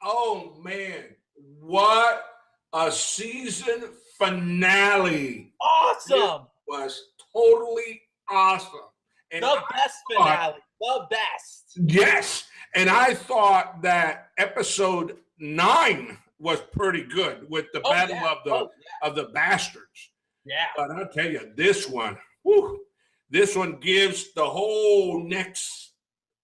Oh man, what a season finale. This Awesome. was totally awesome. And The best finale. The best. yes. And I thought that episode 9 was pretty good with the battle of the bastards. Yeah. But I'll tell you, this one, this one gives the whole next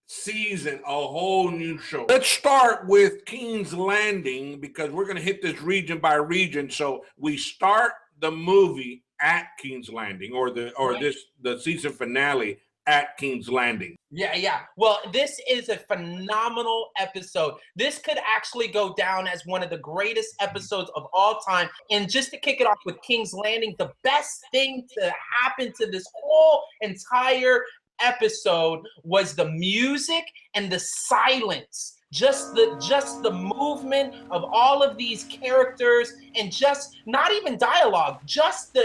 season a whole new show. Let's start with King's Landing because we're going to hit this region by region. So we start the movie at King's Landing, or the season finale at King's Landing. Yeah. Well, this is a phenomenal episode. This could actually go down as one of the greatest episodes of all time. And just to kick it off with King's Landing, the best thing to happen to this whole entire episode was the music and the silence. Just the movement of all of these characters, and just not even dialogue, just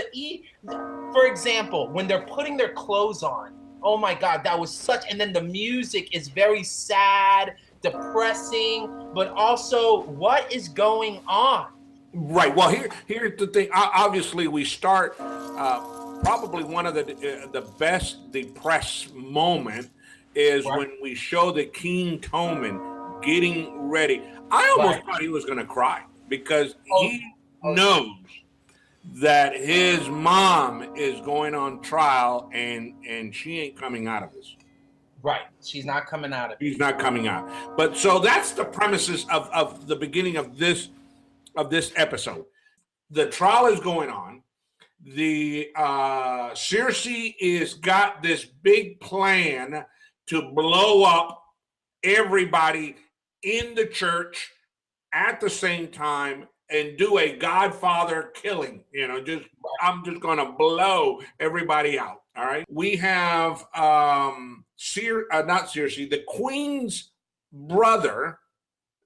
for example, when they're putting their clothes on. Oh my God, that was and then the music is very sad, depressing, but also what is going on? Right. Well, here's the thing. Obviously, we start probably one of the best depressed moment is when we show the King Toman getting ready. I almost thought he was going to cry because he knows that his mom is going on trial and she ain't coming out of this. Right. She's not coming out of it. She's not coming out. But so that's the premises of the beginning of this episode. The trial is going on. The Cersei is got this big plan to blow up everybody in the church at the same time and do a Godfather killing. I'm just going to blow everybody out. All right. We have not Cersei, the Queen's brother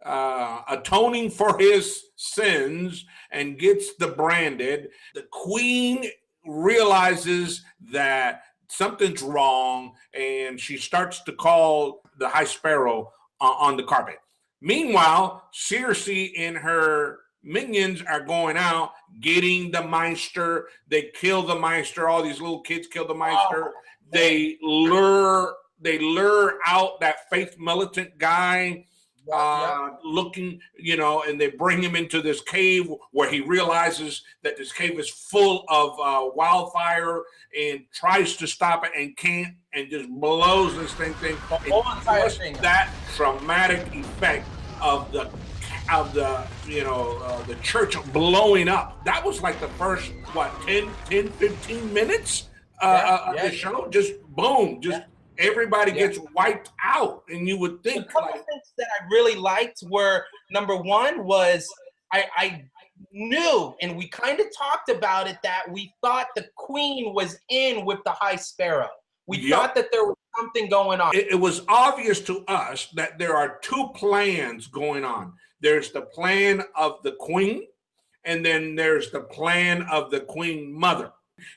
atoning for his sins and gets the branded. The Queen realizes that something's wrong and she starts to call the High Sparrow on the carpet. Meanwhile, Cersei and her minions are going out getting the Meister. They kill the Meister. All these little kids kill the Meister. They lure out that faith militant guy looking, and they bring him into this cave where he realizes that this cave is full of wildfire and tries to stop it and can't, and just blows this thing. That traumatic effect of the church blowing up. That was like the first 10, 15 minutes of the show. Just boom, everybody gets wiped out, and you would think. A couple things that I really liked were, number one was I knew, and we kind of talked about it, that we thought the Queen was in with the High Sparrow. We thought that there was something going on. It was obvious to us that there are two plans going on. There's the plan of the Queen, and then there's the plan of the Queen Mother.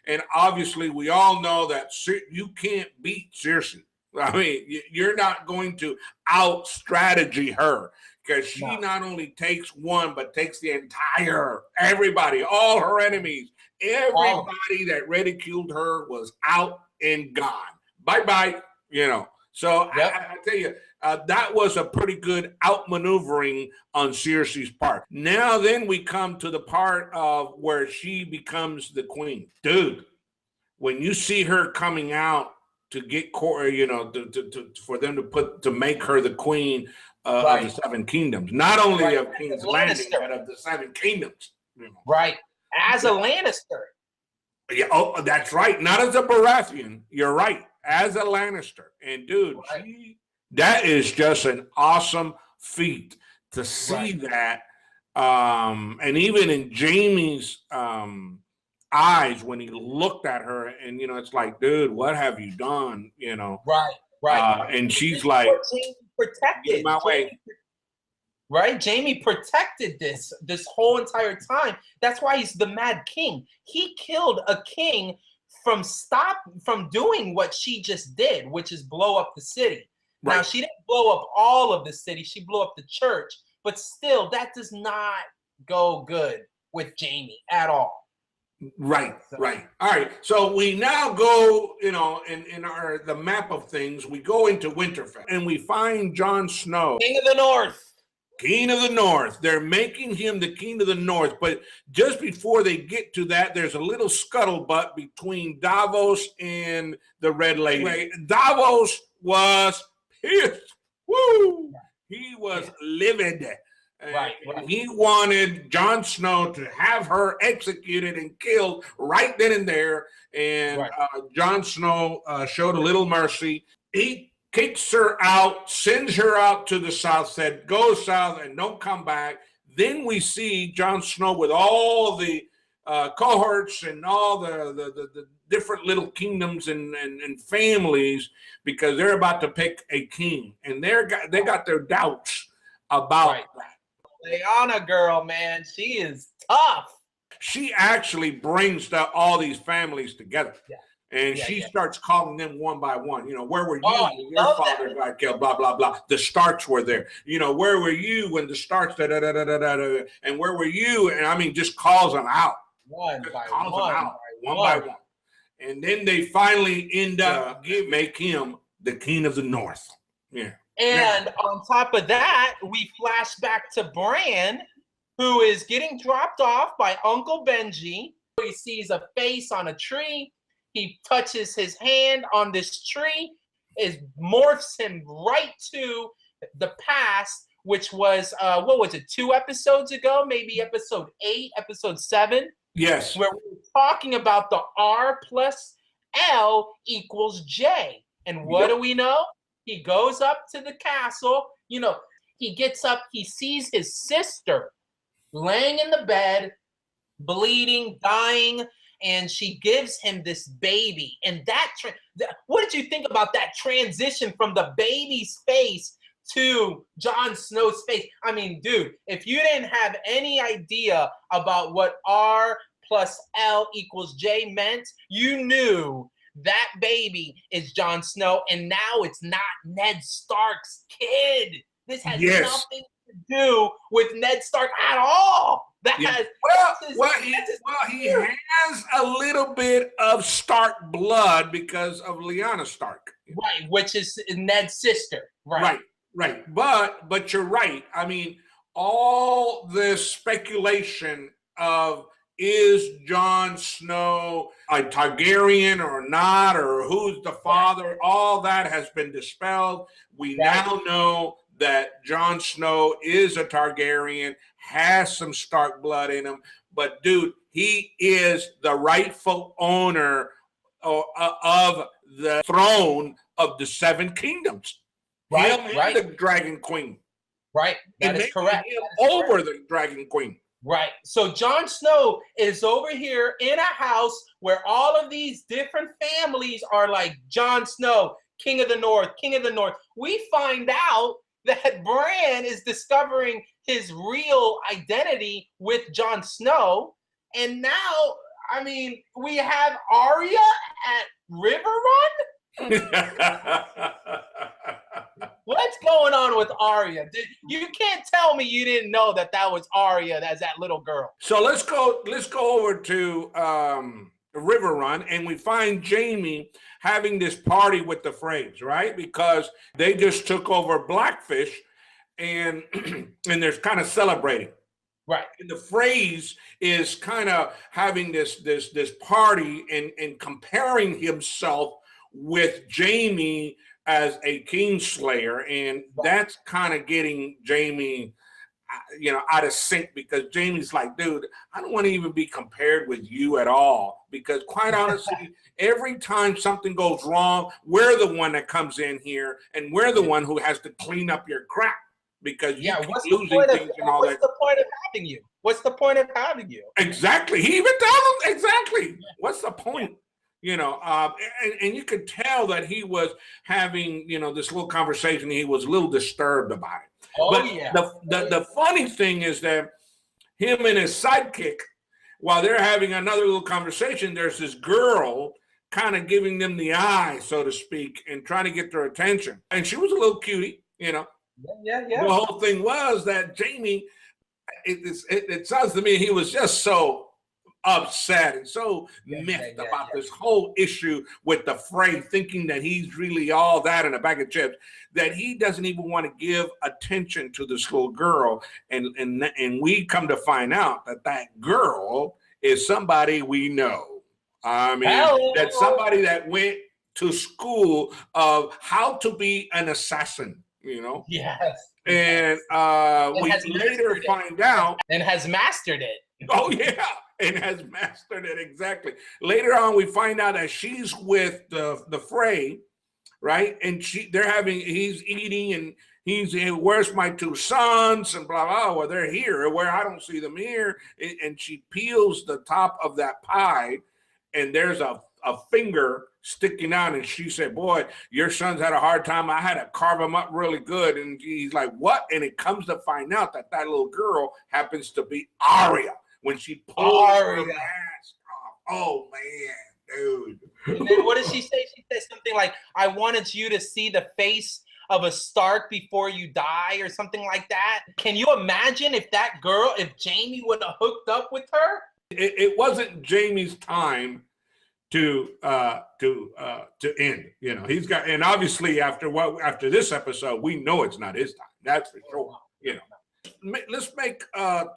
And obviously, we all know that you can't beat Cersei. I mean, you're not going to out-strategy her because she not only takes one, but takes the everybody, all her enemies. Everybody that ridiculed her was out and gone. Bye-bye, So I tell you, that was a pretty good outmaneuvering on Cersei's part. Now then we come to the part of where she becomes the queen. Dude, when you see her coming out to get for them to make her the queen of the Seven Kingdoms, not only of King's Landing, but of the Seven Kingdoms. Right, as a Lannister. Yeah, that's right. Not as a Baratheon. You're right. As a Lannister. And dude, that is just an awesome feat to see that. And even in Jaime's eyes when he looked at her, and it's like, dude, what have you done? Right. And she's like, Jaime protected my way. Right? Jaime protected this whole entire time. That's why he's the Mad King. He killed a king from doing what she just did, which is blow up the city. Right. Now, she didn't blow up all of the city. She blew up the church. but still, that does not go good with Jamie at all. Right, right. All right. So we now go, in the map of things, we go into Winterfell and we find Jon Snow, King of the North. King of the North. They're making him the King of the North. But just before they get to that, there's a little scuttlebutt between Davos and the Red Lady. Davos was pissed. Woo! He was livid. Right. He wanted Jon Snow to have her executed and killed right then and there. And Jon Snow showed a little mercy. He kicks her out, sends her out to the south, said, go south and don't come back. Then we see Jon Snow with all the cohorts and all the different little kingdoms and families, because they're about to pick a king. And they got their doubts about that. Lyanna girl, man, she is tough. She actually brings all these families together. Yeah. And she starts calling them one by one. Where were you when your father got killed? Blah, blah, blah. The Starks were there. Where were you when the Starks, da, da, da, da, da, da, and where were you? And I mean, just calls them out. One by one. And then they finally end up make him the King of the North. Yeah. And on top of that, we flash back to Bran, who is getting dropped off by Uncle Benji. He sees a face on a tree. He touches his hand on this tree. It morphs him right to the past, which was, 2 episodes ago? Maybe episode 8, episode 7? Yes. Where we were talking about the R plus L equals J. And what do we know? He goes up to the castle. He gets up. He sees his sister laying in the bed, bleeding, dying, and she gives him this baby. And what did you think about that transition from the baby's face to Jon Snow's face? I mean, dude, if you didn't have any idea about what R plus L equals J meant, you knew that baby is Jon Snow, and now it's not Ned Stark's kid. This has nothing to do with Ned Stark at all. He has a little bit of Stark blood because of Lyanna Stark. Right, which is Ned's sister. Right. But you're right. I mean, all this speculation of is Jon Snow a Targaryen or not, or who's the father? All that has been dispelled. We now know that Jon Snow is a Targaryen, has some Stark blood in him. But, dude, he is the rightful owner of the throne of the Seven Kingdoms. Him and the Dragon Queen. Right, that is correct. Over the Dragon Queen. Right. So Jon Snow is over here in a house where all of these different families are like Jon Snow, King of the North, King of the North. We find out that Bran is discovering his real identity with Jon Snow. And now, I mean, we have Arya at River Run? What's going on with Arya? You can't tell me you didn't know that was Arya as that little girl. So let's go over to River Run, and we find Jamie having this party with the Freys, right? Because they just took over Blackfish, and and they're kind of celebrating. Right. And the Freys is kind of having this party and comparing himself with Jamie as a Kingslayer, and that's kind of getting Jamie, out of sync, because Jamie's like, dude, I don't want to even be compared with you at all, because quite honestly, every time something goes wrong, we're the one that comes in here, and we're the one who has to clean up your crap, because you keep losing things and all that. What's the point of having you? What's the point of having you? Exactly. He even tells him exactly. What's the point? And you could tell that he was having, this little conversation. He was a little disturbed about it. But the funny thing is that him and his sidekick, while they're having another little conversation, there's this girl kind of giving them the eye, so to speak, and trying to get their attention. And she was a little cutie, Yeah. The whole thing was that Jamie, it sounds to me he was just so upset and so miffed about this whole issue with the Frey, thinking that he's really all that in a bag of chips, that he doesn't even want to give attention to this little girl. And we come to find out that that girl is somebody we know. I mean, that's somebody that went to school of how to be an assassin, you know? Yes. And we later find out. And has mastered it. Oh, yeah. And has mastered it, exactly. Later on, we find out that she's with the Frey, right? And he's eating and he's, where's my two sons? And blah, blah. Well, they're here. Where I don't see them here. And she peels the top of that pie and there's a finger sticking out. And she said, boy, your son's had a hard time. I had to carve him up really good. And he's like, what? And it comes to find out that little girl happens to be Arya. When she pulls her mask off. Oh, man, dude. And then what does she say? She says something like, I wanted you to see the face of a Stark before you die or something like that. Can you imagine if Jamie would have hooked up with her? It wasn't Jamie's time to end. You know, he's got, and obviously after this episode, we know it's not his time. That's for sure. You know, let's make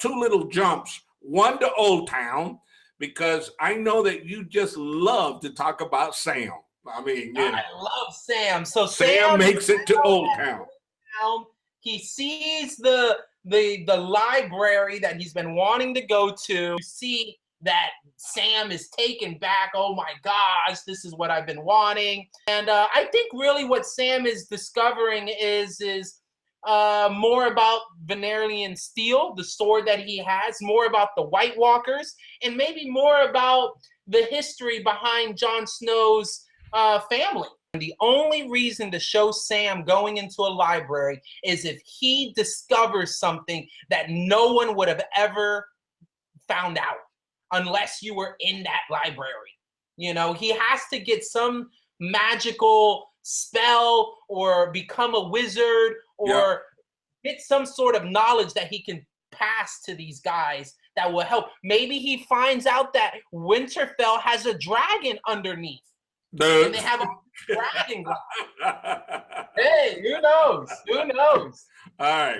two little jumps. One to Old Town, because I know that you just love to talk about Sam. I mean, I love Sam. So Sam makes it to Old Town. He sees the library that he's been wanting to go to. You see that Sam is taken back. Oh my gosh, this is what I've been wanting. And I think really what Sam is discovering is more about Valyrian steel, the sword that he has, more about the White Walkers, and maybe more about the history behind Jon Snow's family. And the only reason to show Sam going into a library is if he discovers something that no one would have ever found out unless you were in that library. You know, he has to get some magical spell or become a wizard or get some sort of knowledge that he can pass to these guys that will help. Maybe he finds out that Winterfell has a dragon underneath. And they have a dragon. Hey, who knows? Who knows? All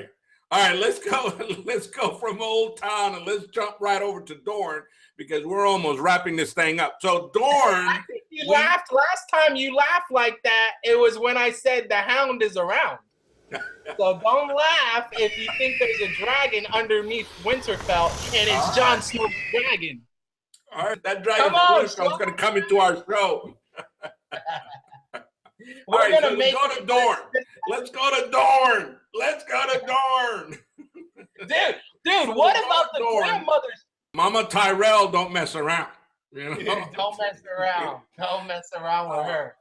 right, let's go from Old Town and let's jump right over to Dorne because we're almost wrapping this thing up. So Dorne, I think you laughed last time you laughed like that. It was when I said the Hound is around. So don't laugh if you think there's a dragon underneath Winterfell and it's Jon Snow's dragon. All right, that dragon is going to come into our show. We're going to go to Dorne. Let's go to Dorne. Dude, what about the grandmothers? Mama Tyrell don't mess around. You know? Don't mess around. Don't mess around with her.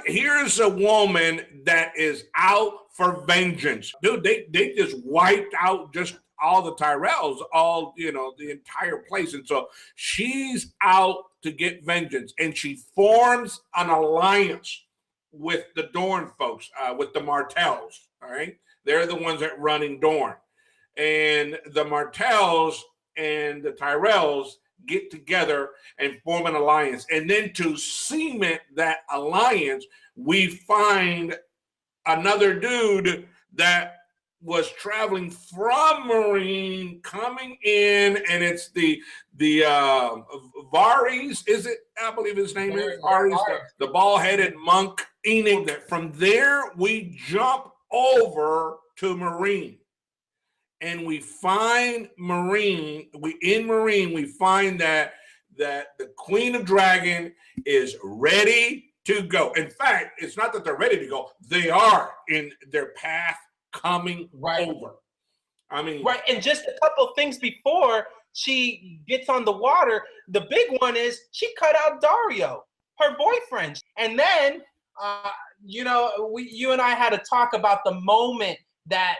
Here's a woman that is out for vengeance. Dude, they just wiped out just all the Tyrells, all, you know, the entire place. And so she's out to get vengeance. And she forms an alliance with the Dorne folks, with the Martells, all right? They're the ones that running Dorne. And the Martells and the Tyrells get together and form an alliance. And then to cement that alliance, we find another dude that was traveling from Marine coming in, and it's the Varys, is it? I believe his name is Varys, the ball-headed monk. From there, we jump over to Marine. And we find Marine, we find that the Queen of Dragon is ready to go. In fact, it's not that they're ready to go. They are in their path coming over. I mean. Right, and just a couple things before she gets on the water, the big one is she cut out Dario, her boyfriend. And then, you and I had to talk about the moment that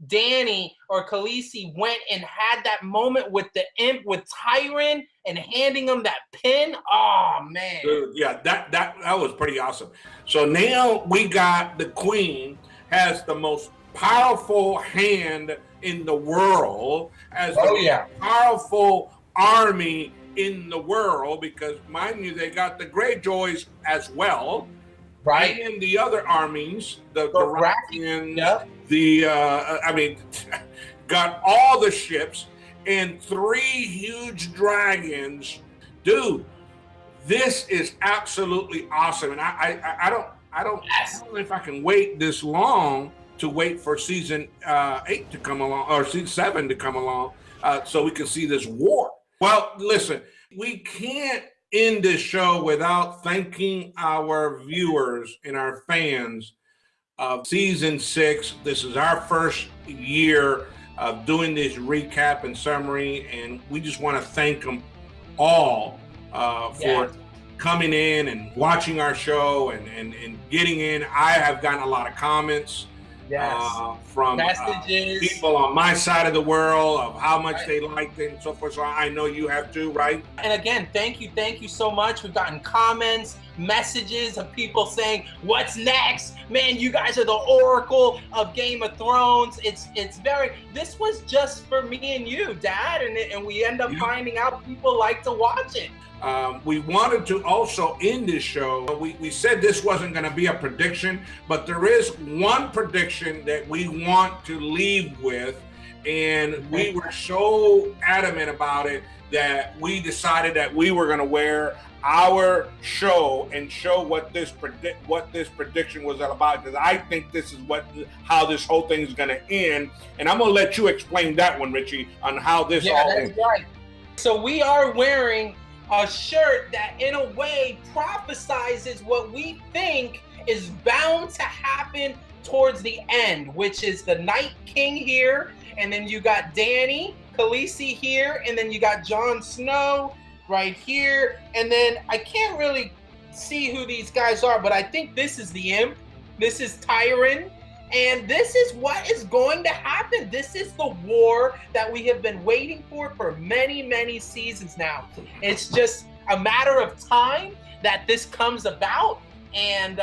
Danny or Khaleesi went and had that moment with the imp, with Tyron, and handing him that pin. Oh man. Dude, yeah, that was pretty awesome. So now we got the queen has the most powerful hand in the world, as the most powerful army in the world, because mind you, they got the Greyjoys as well, right? And the other armies, the Baratheons, got all the ships and 3 huge dragons. Dude, this is absolutely awesome, and I don't know if I can wait this long to wait for season 8 to come along, or season 7 to come along, so we can see this war. Well, listen, we can't end this show without thanking our viewers and our fans of season 6. This is our first year of doing this recap and summary, and we just want to thank them all for coming in and watching our show and getting in. I have gotten a lot of comments from messages, people on my side of the world of how much they liked it and so forth. So I know you have too, right? And again, thank you so much. We've gotten comments, messages of people saying, "What's next? Man, you guys are the oracle of Game of Thrones." It's very. This was just for me and you, Dad, and we end up finding out people like to watch it. We wanted to also end this show. We said this wasn't going to be a prediction, but there is one prediction that we want to leave with, and we were so adamant about it that we decided that we were going to wear our show and show what this prediction was all about, because I think this is how this whole thing is going to end, and I'm going to let you explain that one, Richie, on how this all ends. Right. So we are wearing a shirt that in a way prophesizes what we think is bound to happen towards the end, which is the Night King here, and then you got Danny, Khaleesi here, and then you got Jon Snow right here, and then I can't really see who these guys are, but I think this is the imp, this is Tyron, and this is what is going to happen. This is the war that we have been waiting for many, many seasons now. It's just a matter of time that this comes about. And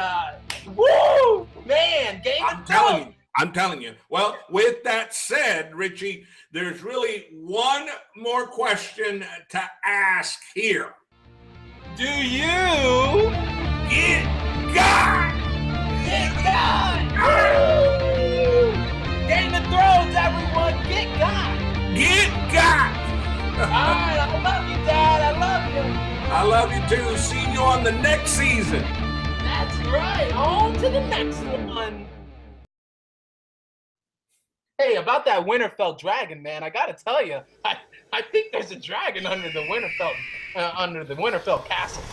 woo, man, Game of Thrones. I'm telling you. Well, with that said, Richie, there's really one more question to ask here. Do you get God? Get God! Game of Thrones, everyone, get God! Get God! All right, I love you, Dad. I love you. I love you too. See you on the next season. That's right. On to the next one. Hey, about that Winterfell dragon, man, I gotta tell you, I think there's a dragon under the Winterfell castle.